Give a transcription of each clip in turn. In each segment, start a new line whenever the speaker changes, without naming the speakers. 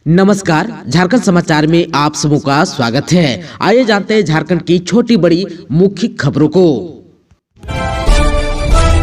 नमस्कार, झारखंड समाचार में आप सबों का स्वागत है। आइए जानते हैं झारखंड की छोटी बड़ी मुख्य खबरों को।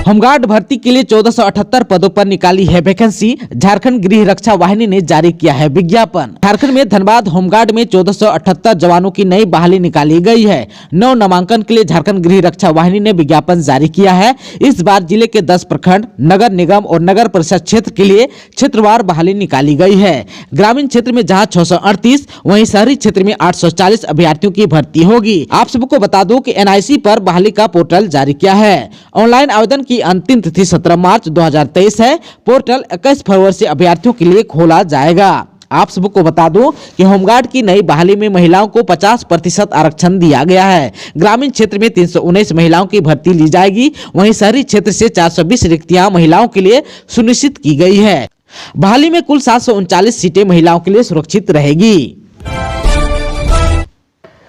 होमगार्ड भर्ती के लिए 1478 पदों पर निकाली है वैकेंसी। झारखंड गृह रक्षा वाहिनी ने जारी किया है विज्ञापन। झारखंड में धनबाद होमगार्ड में 1478 जवानों की नई बहाली निकाली गई है। नव नामांकन के लिए झारखंड गृह रक्षा वाहिनी ने विज्ञापन जारी किया है। इस बार जिले के 10 प्रखंड, नगर निगम और नगर परिषद क्षेत्र के लिए क्षेत्रवार बहाली निकाली गई है। ग्रामीण क्षेत्र में जहाँ 638, वहीं शहरी क्षेत्र में 840 अभ्यर्थियों की भर्ती होगी। आप सबको बता दूं कि NIC पर बहाली का पोर्टल जारी किया है। ऑनलाइन आवेदन की अंतिम तिथि 17 मार्च 2023 है। पोर्टल 21 फरवरी से अभ्यर्थियों के लिए खोला जाएगा। आप सबको बता दूं कि होमगार्ड की नई बहाली में महिलाओं को 50% आरक्षण दिया गया है। ग्रामीण क्षेत्र में 319 महिलाओं की भर्ती ली जाएगी। वहीं शहरी क्षेत्र से 420 रिक्तियां महिलाओं के लिए सुनिश्चित की गई है। बहाली में कुल 739 सीटें महिलाओं के लिए सुरक्षित रहेगी।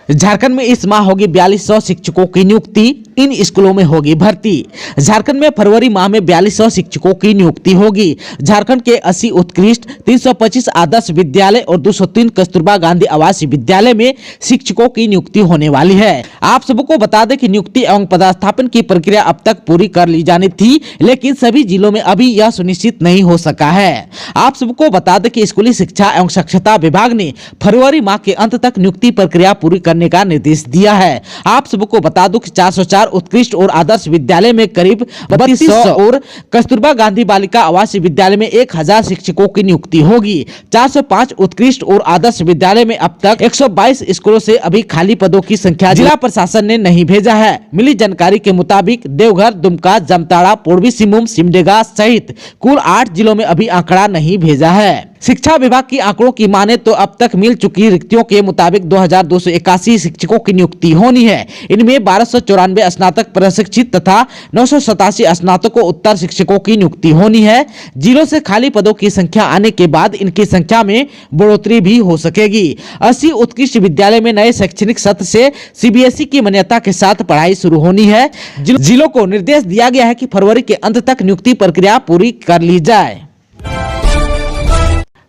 झारखंड में इस माह होगी 4200 शिक्षकों की नियुक्ति। इन स्कूलों में होगी भर्ती। झारखंड में फरवरी माह में 4200 शिक्षकों की नियुक्ति होगी। झारखंड के 80 उत्कृष्ट, 325 आदर्श विद्यालय और 203 कस्तूरबा गांधी आवासीय विद्यालय में शिक्षकों की नियुक्ति होने वाली है। आप सबको बता दें कि नियुक्ति एवं पदस्थापन की प्रक्रिया अब तक पूरी कर ली जानी थी, लेकिन सभी जिलों में अभी यह सुनिश्चित नहीं हो सका है। आप सबको बता दें कि स्कूली शिक्षा एवं साक्षरता विभाग ने फरवरी माह के अंत तक नियुक्ति प्रक्रिया पूरी करने का निर्देश दिया है। आप सबको बता दूं कि 404 उत्कृष्ट और आदर्श विद्यालय में करीब 3200 और कस्तूरबा गांधी बालिका आवासीय विद्यालय में 1000 शिक्षकों की नियुक्ति होगी। 405 उत्कृष्ट और आदर्श विद्यालय में अब तक 122 स्कूलों से अभी खाली पदों की संख्या जिला प्रशासन ने नहीं भेजा है। मिली जानकारी के मुताबिक देवघर, दुमका, जामताड़ा, पूर्वी सिंहभूम, सिमडेगा सहित कुल 8 जिलों में अभी आंकड़ा नहीं भेजा है। शिक्षा विभाग की आंकड़ों की माने तो अब तक मिल चुकी रिक्तियों के मुताबिक 2281 शिक्षकों की नियुक्ति होनी है। इनमें 1294 स्नातक प्रशिक्षित तथा 987 स्नातकों उत्तर शिक्षकों की नियुक्ति होनी है। जिलों से खाली पदों की संख्या आने के बाद इनकी संख्या में बढ़ोतरी भी हो सकेगी। 80 उत्कृष्ट विद्यालय में नए शैक्षणिक सत्र से CBSE की मान्यता के साथ पढ़ाई शुरू होनी है। जिलों को निर्देश दिया गया है कि फरवरी के अंत तक नियुक्ति प्रक्रिया पूरी कर ली जाए।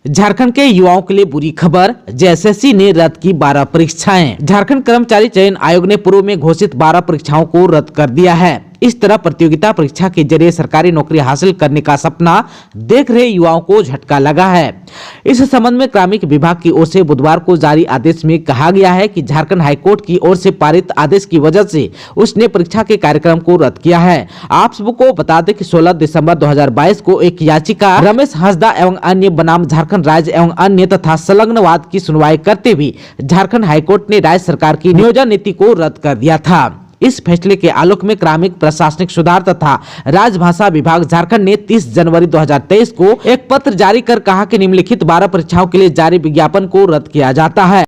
झारखंड के युवाओं के लिए बुरी खबर, JSSC ने रद्द की 12 परीक्षाएं। झारखंड कर्मचारी चयन आयोग ने पूर्व में घोषित 12 परीक्षाओं को रद्द कर दिया है। इस तरह प्रतियोगिता परीक्षा के जरिए सरकारी नौकरी हासिल करने का सपना देख रहे युवाओं को झटका लगा है। इस संबंध में कार्मिक विभाग की ओर से बुधवार को जारी आदेश में कहा गया है कि झारखंड हाईकोर्ट की ओर से पारित आदेश की वजह से उसने परीक्षा के कार्यक्रम को रद्द किया है। आप सबको बता दें कि 16 दिसंबर 2022 को एक याचिका रमेश हंसदा एवं अन्य बनाम झारखंड राज्य एवं अन्य तथा संलग्नवाद की सुनवाई करते हुए झारखंड हाईकोर्ट ने राज्य सरकार की नियोजन नीति को रद्द कर दिया था। इस फैसले के आलोक में कार्मिक प्रशासनिक सुधार तथा राजभाषा विभाग झारखंड ने 30 जनवरी 2023 को एक पत्र जारी कर कहा कि निम्नलिखित 12 परीक्षाओं के लिए जारी विज्ञापन को रद्द किया जाता है।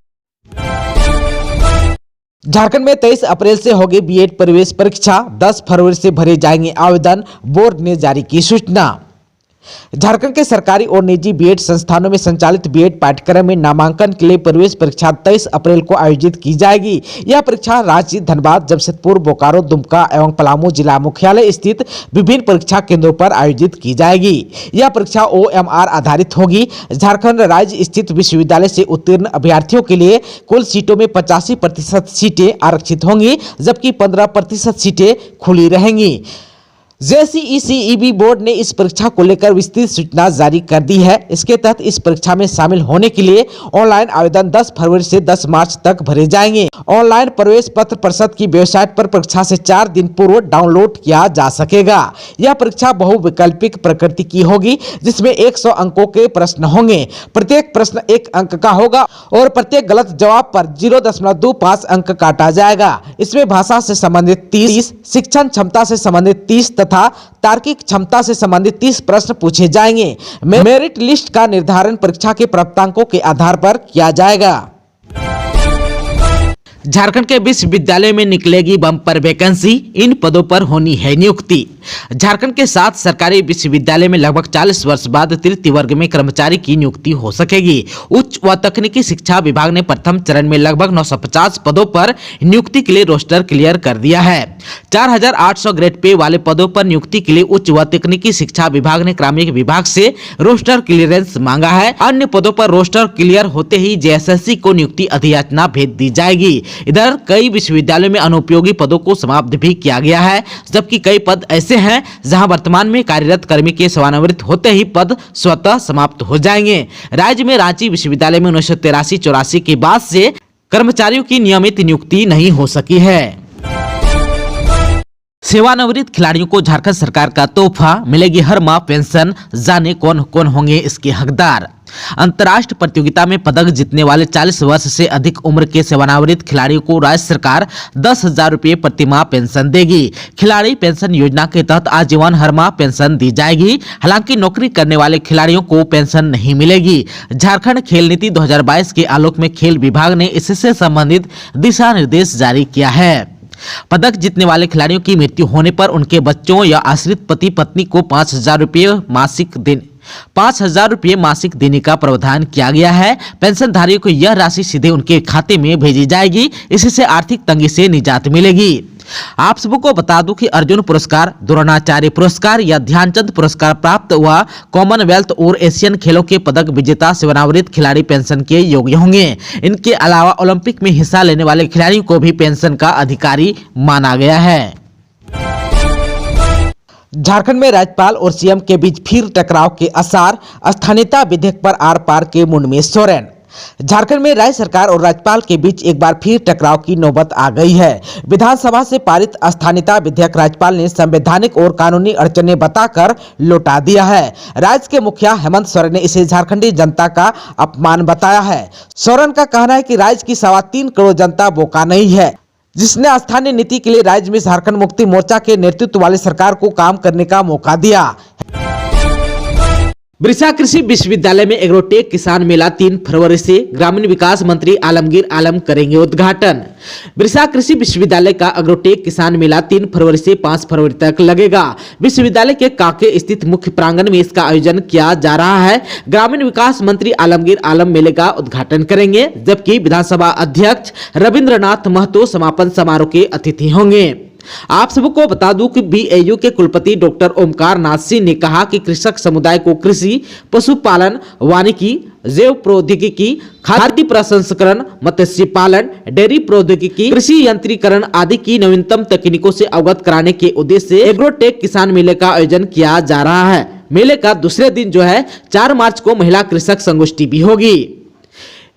झारखंड में 23 अप्रैल से होगी B.Ed प्रवेश परीक्षा। 10 फरवरी से भरे जाएंगे आवेदन, बोर्ड ने जारी की सूचना। झारखंड के सरकारी और निजी B.Ed संस्थानों में संचालित B.Ed पाठ्यक्रम में नामांकन के लिए प्रवेश परीक्षा 23 अप्रैल को आयोजित की जाएगी। यह परीक्षा रांची, धनबाद, जमशेदपुर, बोकारो, दुमका एवं पलामू जिला मुख्यालय स्थित विभिन्न परीक्षा केंद्रों पर आयोजित की जाएगी। यह परीक्षा OMR आधारित होगी। झारखंड राज्य स्थित विश्वविद्यालय से उत्तीर्ण अभ्यर्थियों के लिए कुल सीटों में 85% सीटें आरक्षित होंगी, जबकि 15% सीटें खुली रहेंगी। JCECEB बोर्ड ने इस परीक्षा को लेकर विस्तृत सूचना जारी कर दी है। इसके तहत इस परीक्षा में शामिल होने के लिए ऑनलाइन आवेदन 10 फरवरी से 10 मार्च तक भरे जाएंगे। ऑनलाइन प्रवेश पत्र परिषद की वेबसाइट पर परीक्षा से 4 दिन पूर्व डाउनलोड किया जा सकेगा। यह परीक्षा बहुविकल्पिक प्रकृति की होगी, जिसमें 100 अंकों के प्रश्न होंगे। प्रत्येक प्रश्न 1 अंक का होगा और प्रत्येक गलत जवाब पर 0.25 अंक काटा जाएगा। इसमें भाषा से संबंधित 30, शिक्षण क्षमता से संबंधित 30 तथा तार्किक क्षमता से संबंधित 30 प्रश्न पूछे जाएंगे। मेरिट लिस्ट का निर्धारण परीक्षा के प्राप्तांकों के आधार पर किया जाएगा। झारखंड के विश्वविद्यालय में निकलेगी बम्पर वैकेंसी, इन पदों पर होनी है नियुक्ति। झारखंड के 7 सरकारी विश्वविद्यालय में लगभग 40 वर्ष बाद तृतीय वर्ग में कर्मचारी की नियुक्ति हो सकेगी। उच्च व तकनीकी शिक्षा विभाग ने प्रथम चरण में लगभग 950 पदों पर नियुक्ति के लिए रोस्टर क्लियर कर दिया है। 4800 ग्रेड पे वाले पदों पर नियुक्ति के लिए उच्च व तकनीकी शिक्षा विभाग ने क्रमिक विभाग से रोस्टर क्लियरेंस मांगा है। अन्य पदों पर रोस्टर क्लियर होते ही जेएसएससी को नियुक्ति अधियाचना भेज दी जाएगी। इधर कई विश्वविद्यालयों में अनुपयोगी पदों को समाप्त भी किया गया है, जबकि कई पद ऐसे हैं जहां वर्तमान में कार्यरत कर्मी के सेवानिवृत्त होते ही पद स्वतः समाप्त हो जाएंगे। राज्य में रांची विश्वविद्यालय में 1983-84 के बाद से कर्मचारियों की नियमित नियुक्ति नहीं हो सकी है। सेवानिवृत्त खिलाड़ियों को झारखंड सरकार का तोहफा, मिलेगी हर माह पेंशन, जाने कौन कौन होंगे इसके हकदार। अंतर्राष्ट्रीय प्रतियोगिता में पदक जीतने वाले 40 वर्ष से अधिक उम्र के सेवानिवृत्त खिलाड़ियों को राज्य सरकार 10,000 रुपये प्रति माह पेंशन देगी। खिलाड़ी पेंशन योजना के तहत आजीवन हर माह पेंशन दी जाएगी। हालांकि नौकरी करने वाले खिलाड़ियों को पेंशन नहीं मिलेगी। झारखंड खेल नीति 2022 के आलोक में खेल विभाग ने इससे संबंधित दिशा निर्देश जारी किया है। पदक जीतने वाले खिलाड़ियों की मृत्यु होने पर उनके बच्चों या आश्रित पति पत्नी को 5,000 रुपये मासिक देने का प्रावधान किया गया है। पेंशनधारियों को यह राशि सीधे उनके खाते में भेजी जाएगी। इससे आर्थिक तंगी से निजात मिलेगी। आप सबको बता दूं कि अर्जुन पुरस्कार, द्रोणाचार्य पुरस्कार या ध्यानचंद पुरस्कार प्राप्त व कॉमनवेल्थ और एशियन खेलों के पदक विजेता सेवानिवृत्त खिलाड़ी पेंशन के योग्य होंगे। इनके अलावा ओलंपिक में हिस्सा लेने वाले खिलाड़ियों को भी पेंशन का अधिकारी माना गया है। झारखंड में राज्यपाल और सीएम के बीच फिर टकराव के आसार, स्थानीयता विधेयक पर आर पार के मुंड में सोरेन। झारखंड में राज्य सरकार और राज्यपाल के बीच एक बार फिर टकराव की नौबत आ गई है। विधानसभा से पारित स्थानीयता विधेयक राज्यपाल ने संवैधानिक और कानूनी अड़चने बताकर लौटा दिया है। राज्य के मुखिया हेमंत सोरेन ने इसे झारखंडी जनता का अपमान बताया है। सोरेन का कहना है कि राज्य की 3.25 करोड़ जनता बोका नहीं है, जिसने स्थानीय नीति के लिए राज्य में झारखंड मुक्ति मोर्चा के नेतृत्व वाली सरकार को काम करने का मौका दिया। बिरसा कृषि विश्वविद्यालय में एग्रोटेक किसान मेला 3 फरवरी से ग्रामीण विकास मंत्री आलमगीर आलम करेंगे उद्घाटन। बिरसा कृषि विश्वविद्यालय का एग्रोटेक किसान मेला 3 फरवरी से 5 फरवरी तक लगेगा। विश्वविद्यालय के काके स्थित मुख्य प्रांगण में इसका आयोजन किया जा रहा है। ग्रामीण विकास मंत्री आलमगीर आलम मेले का उद्घाटन करेंगे, जबकि विधानसभा अध्यक्ष रविंद्रनाथ महतो समापन समारोह के अतिथि होंगे। आप सबको बता दूं कि बीएयू के कुलपति डॉक्टर ओमकार नाथ सिंह ने कहा कि कृषक समुदाय को कृषि, पशुपालन, वानिकी, जैव प्रौद्योगिकी, खाद्य प्रसंस्करण, मत्स्य पालन, डेयरी प्रौद्योगिकी, कृषि यंत्रीकरण आदि की नवीनतम तकनीकों से अवगत कराने के उद्देश्य से एग्रोटेक किसान मेले का आयोजन किया जा रहा है। मेले का दूसरे दिन 4 मार्च को महिला कृषक संगोष्ठी भी होगी।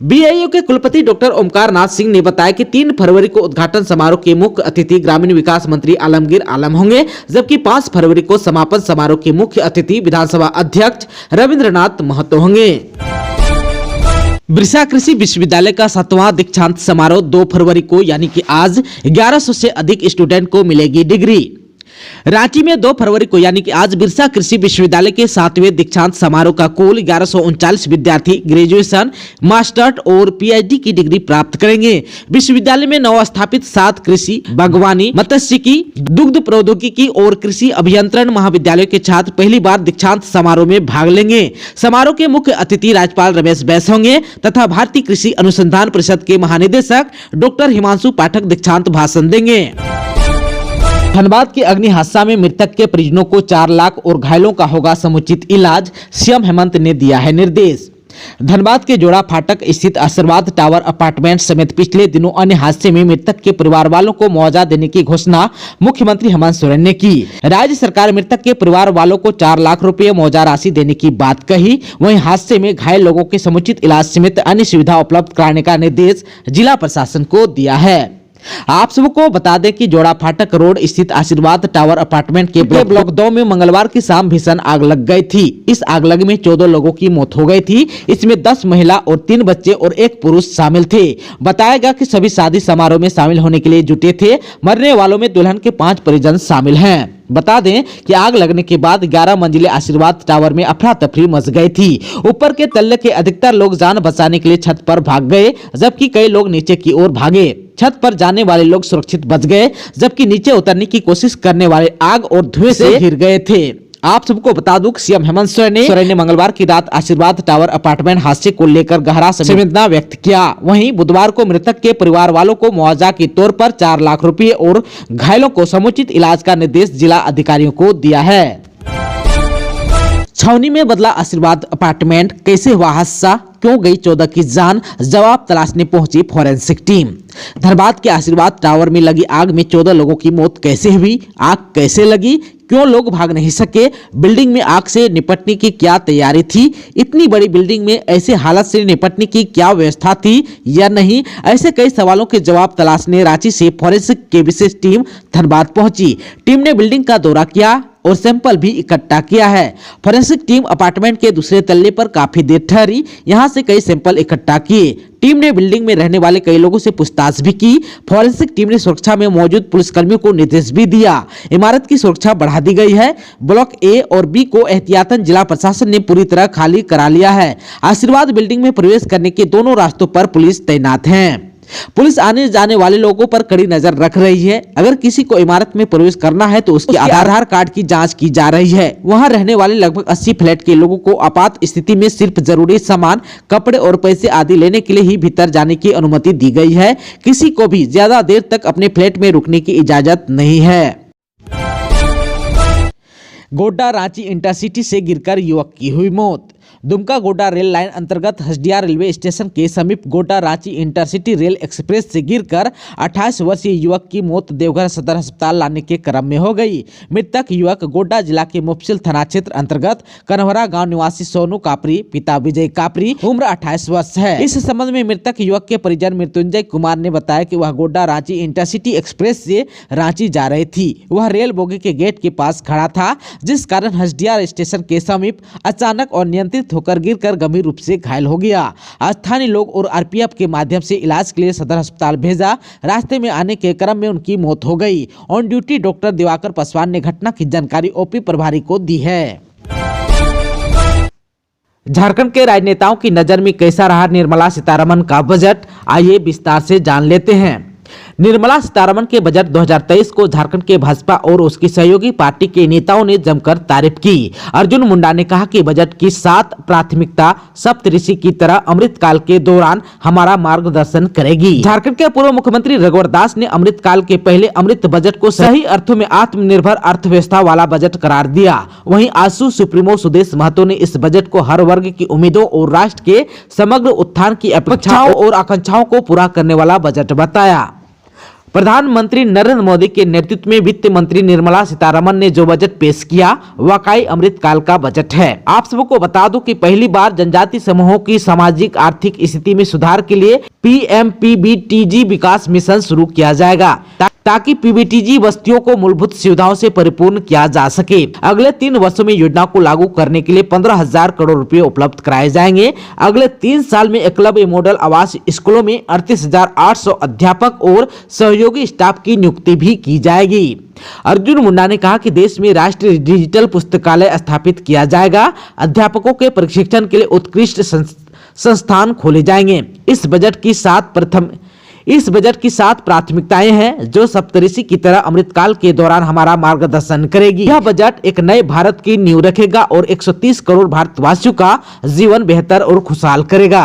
बीएयू के कुलपति डॉक्टर ओमकार नाथ सिंह ने बताया कि 3 फरवरी को उद्घाटन समारोह के मुख्य अतिथि ग्रामीण विकास मंत्री आलमगीर आलम होंगे, जबकि 5 फरवरी को समापन समारोह के मुख्य अतिथि विधानसभा अध्यक्ष रविंद्रनाथ महतो होंगे। बिरसा कृषि विश्वविद्यालय का 7वां दीक्षांत समारोह 2 फरवरी को यानी कि आज 1100 से अधिक स्टूडेंट को मिलेगी डिग्री। रांची में 2 फरवरी को यानी कि आज बिरसा कृषि विश्वविद्यालय के 7वें दीक्षांत समारोह का कुल 1139 विद्यार्थी ग्रेजुएशन, मास्टर्स और पीएचडी की डिग्री प्राप्त करेंगे। विश्वविद्यालय में नवस्थापित 7 कृषि, बागवानी, मत्स्यिकी, दुग्ध प्रौद्योगिकी और कृषि अभियंत्रण महाविद्यालय के छात्र पहली बार दीक्षांत समारोह में भाग लेंगे। समारोह के मुख्य अतिथि राज्यपाल रमेश बैस होंगे तथा भारतीय कृषि अनुसंधान परिषद के महानिदेशक डॉक्टर हिमांशु पाठक दीक्षांत भाषण देंगे। धनबाद के अग्नि हादसा में मृतक के परिजनों को 4 लाख और घायलों का होगा समुचित इलाज, सीएम हेमंत ने दिया है निर्देश। धनबाद के जोड़ा फाटक स्थित आशीर्वाद टावर अपार्टमेंट समेत पिछले दिनों अन्य हादसे में मृतक के परिवार वालों को मुआवजा देने की घोषणा मुख्यमंत्री हेमंत सोरेन ने की। राज्य सरकार मृतक के परिवार वालों को 4 लाख रुपए मुआवजा राशि देने की बात कही। वहीं हादसे में घायल लोगों के समुचित इलाज समेत अन्य सुविधा उपलब्ध कराने का निर्देश जिला प्रशासन को दिया है। आप सबको बता दें कि जोड़ा फाटक रोड स्थित आशीर्वाद टावर अपार्टमेंट के ब्लॉक 2 में मंगलवार की शाम भीषण आग लग गई थी। इस आगलगी में 14 लोगों की मौत हो गई थी। इसमें 10 महिला और 3 बच्चे और 1 पुरुष शामिल थे। बताया गया कि सभी शादी समारोह में शामिल होने के लिए जुटे थे। मरने वालों में दुल्हन के 5 परिजन शामिल हैं। बता दें कि आग लगने के बाद 11 मंजिले आशीर्वाद टावर में अफरा तफरी मच गई थी। ऊपर के तल्ले के अधिकतर लोग जान बचाने के लिए छत पर भाग गए, जबकि कई लोग नीचे की ओर भागे। छत पर जाने वाले लोग सुरक्षित बच गए, जबकि नीचे उतरने की कोशिश करने वाले आग और धुएं से घिर गए थे। आप सबको बता दूं, सीएम हेमंत सोरेन ने मंगलवार की रात आशीर्वाद टावर अपार्टमेंट हादसे को लेकर गहरा संवेदना व्यक्त किया। वहीं बुधवार को मृतक के परिवार वालों को मुआवजा के तौर पर 4 लाख रुपए और घायलों को समुचित इलाज का निर्देश जिला अधिकारियों को दिया है। छावनी में बदला आशीर्वाद अपार्टमेंट, कैसे हुआ हादसा, क्यों गई 14 की जान, जवाब तलाशने पहुंची फॉरेंसिक टीम। धनबाद के आशीर्वाद टावर में लगी आग में 14 लोगों की मौत कैसे हुई, आग कैसे लगी, क्यों लोग भाग नहीं सके, बिल्डिंग में आग से निपटने की क्या तैयारी थी, इतनी बड़ी बिल्डिंग में ऐसे हालत से निपटने की क्या व्यवस्था थी या नहीं, ऐसे कई सवालों के जवाब तलाशने रांची से फॉरेंसिक की विशेष टीम धनबाद पहुंची। टीम ने बिल्डिंग का दौरा किया और सैंपल भी इकट्ठा किया है। फॉरेंसिक टीम अपार्टमेंट के दूसरे तल्ले पर काफी देर ठहरी, यहां से कई सैंपल इकट्ठा किए। टीम ने बिल्डिंग में रहने वाले कई लोगों से पूछताछ भी की। फॉरेंसिक टीम ने सुरक्षा में मौजूद पुलिसकर्मियों को निर्देश भी दिया। इमारत की सुरक्षा बढ़ा दी गई है। ब्लॉक ए और बी को एहतियातन जिला प्रशासन ने पूरी तरह खाली करा लिया है। आशीर्वाद बिल्डिंग में प्रवेश करने के दोनों रास्तों पर पुलिस तैनात है। पुलिस आने जाने वाले लोगों पर कड़ी नजर रख रही है। अगर किसी को इमारत में प्रवेश करना है तो उसके आधार कार्ड की जांच की जा रही है। वहां रहने वाले लगभग 80 फ्लैट के लोगों को आपात स्थिति में सिर्फ जरूरी सामान, कपड़े और पैसे आदि लेने के लिए ही भीतर जाने की अनुमति दी गई है। किसी को भी ज्यादा देर तक अपने फ्लैट में रुकने की इजाजत नहीं है। गोड्डा रांची इंटरसिटी से गिरकर युवक की हुई मौत। दुमका गोड्डा रेल लाइन अंतर्गत हसडिया रेलवे स्टेशन के समीप Godda Ranchi intercity rail express से गिरकर 28 वर्षीय युवक की मौत देवघर सदर अस्पताल लाने के क्रम में हो गई। मृतक युवक गोड्डा जिला के मुफस्सिल थाना क्षेत्र अंतर्गत कन्हवरा गांव निवासी सोनू कापरी, पिता विजय कापरी, उम्र 28 वर्ष है। इस संबंध में मृतक युवक के परिजन मृत्युंजय कुमार ने बताया कि वह गोड्डा रांची इंटरसिटी एक्सप्रेस से रांची जा रही थी। वह रेल बोगी के गेट के पास खड़ा था, जिस कारण हसडिया स्टेशन के समीप अचानक और नियंत्रित होकर गिरकर गंभीर रूप से घायल हो गया। स्थानीय लोग और आरपीएफ के माध्यम से इलाज के लिए सदर अस्पताल भेजा। रास्ते में आने के क्रम में उनकी मौत हो गई। On duty doctor Diwakar Paswan ने घटना की जानकारी ओपी प्रभारी को दी है। झारखंड के राजनेताओं की नजर में कैसा रहा निर्मला सीतारमण का बजट, आइए विस्तार से जान लेते हैं। निर्मला सीतारमण के बजट 2023 को झारखंड के भाजपा और उसकी सहयोगी पार्टी के नेताओं ने जमकर तारीफ की। अर्जुन मुंडा ने कहा कि बजट की 7 प्राथमिकता सप्तऋषि की तरह अमृतकाल के दौरान हमारा मार्गदर्शन करेगी। झारखंड के पूर्व मुख्यमंत्री रघुवर दास ने अमृतकाल के पहले अमृत बजट को सही अर्थों में आत्मनिर्भर अर्थव्यवस्था वाला बजट करार दिया। वहीं आजसू सुप्रीमो सुदेश महतो ने इस बजट को हर वर्ग की उम्मीदों और राष्ट्र के समग्र उत्थान की अपेक्षाओं और आकांक्षाओं को पूरा करने वाला बजट बताया। प्रधानमंत्री नरेंद्र मोदी के नेतृत्व में वित्त मंत्री निर्मला सीतारमण ने जो बजट पेश किया वाकई अमृतकाल का बजट है। आप सबको बता दूं कि पहली बार जनजाति समूहों की सामाजिक आर्थिक स्थिति में सुधार के लिए पीएमपीबीटीजी विकास मिशन शुरू किया जाएगा ताकि पीबीटीजी बस्तियों को मूलभूत सुविधाओं से परिपूर्ण किया जा सके। अगले 3 वर्षों में योजना को लागू करने के लिए 15,000 करोड़ रुपए उपलब्ध कराए जाएंगे। अगले 3 साल में एकलव्य मॉडल आवास स्कूलों में 38,800 अध्यापक और सहयोगी स्टाफ की नियुक्ति भी की जाएगी। अर्जुन मुंडा ने कहा कि देश में राष्ट्रीय डिजिटल पुस्तकालय स्थापित किया जाएगा। अध्यापकों के प्रशिक्षण के लिए उत्कृष्ट संस्थान खोले जाएंगे। इस बजट की 7 प्राथमिकताएं हैं जो सप्तऋषि की तरह अमृतकाल के दौरान हमारा मार्गदर्शन करेगी। यह बजट एक नए भारत की नींव रखेगा और 130 करोड़ भारतवासियों का जीवन बेहतर और खुशहाल करेगा।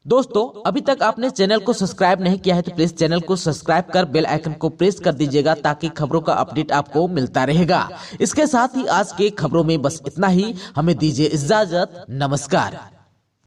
दोस्तों, अभी तक आपने चैनल को सब्सक्राइब नहीं किया है तो प्लीज चैनल को सब्सक्राइब कर बेल आइकन को प्रेस कर दीजिएगा ताकि खबरों का अपडेट आपको मिलता रहेगा। इसके साथ ही आज के खबरों में बस इतना ही। हमें दीजिए इजाजत। नमस्कार।